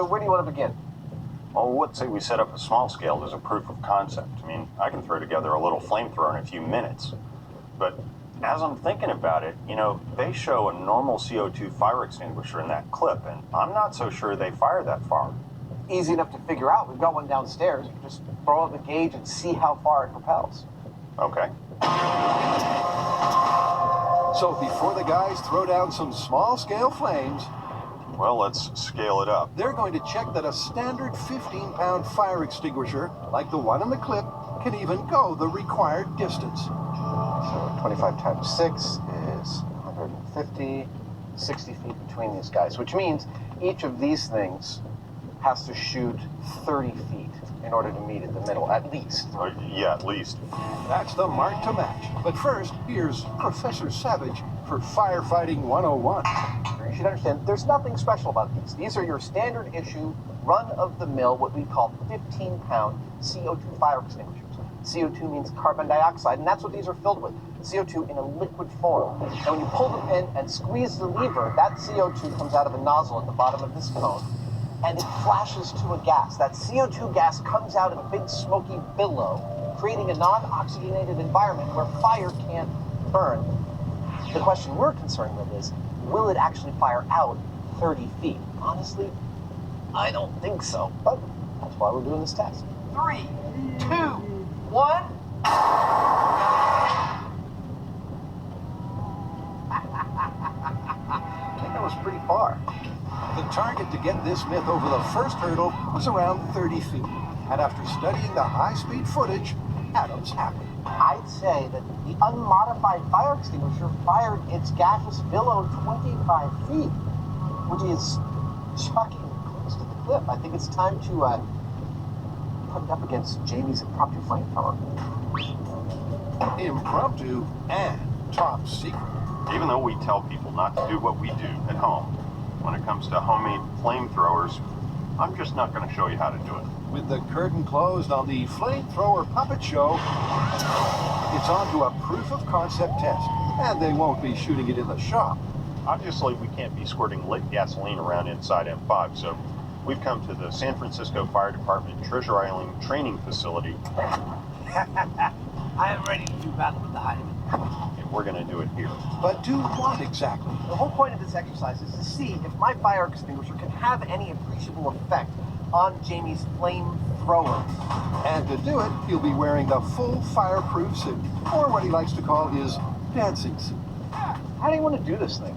Where do you want to begin? Well, let's say we set up a small scale as a proof of concept. I mean, I can throw together a little flamethrower in a few minutes. But as I'm thinking about it, you know, they show a normal CO2 fire extinguisher in that clip, and I'm not so sure they fire that far. Easy enough to figure out. We've got one downstairs. You just throw up the gauge and see how far it propels. Okay. So before the guys throw down some small-scale flames, well, let's scale it up. they're going to check that a standard 15-pound fire extinguisher, like the one in the clip, can even go the required distance. So 25 times 6 is 150, 60 feet between these guys, which means each of these things has to shoot 30 feet in order to meet in the middle, at least. Yeah, at least. That's the mark to match. But first, here's Professor Savage for Firefighting 101. You should understand, there's nothing special about these. These are your standard issue, run-of-the-mill, what we call 15-pound CO2 fire extinguishers. CO2 means carbon dioxide, and that's what these are filled with. CO2 in a liquid form. And when you pull the pin and squeeze the lever, that CO2 comes out of a nozzle at the bottom of this cone, and it flashes to a gas. That CO2 gas comes out in a big smoky billow, creating a non-oxygenated environment where fire can't burn. The question we're concerned with is, will it actually fire out 30 feet? Honestly, I don't think so, but that's why we're doing this test. 3, 2, 1. I think that was pretty far. The target to get this myth over the first hurdle was around 30 feet. And after studying the high-speed footage, Adam's happy. I'd say that the unmodified fire extinguisher fired its gaseous billow 25 feet, which is shockingly close to the clip. I think it's time to put it up against Jamie's impromptu flamethrower. Impromptu and top secret. Even though we tell people not to do what we do at home, when it comes to homemade flamethrowers, I'm just not going to show you how to do it. With the curtain closed on the flamethrower puppet show, it's on to a proof of concept test, and they won't be shooting it in the shop. Obviously, we can't be squirting lit gasoline around inside M5, so we've come to the San Francisco Fire Department Treasure Island Training Facility. I am ready to do battle with the Heineman. And we're going to do it here. But do what exactly? The whole point of this exercise is to see if my fire extinguisher can have any appreciable effect on Jamie's flamethrower. And to do it, he'll be wearing the full fireproof suit, or what he likes to call his dancing suit. How do you want to do this thing?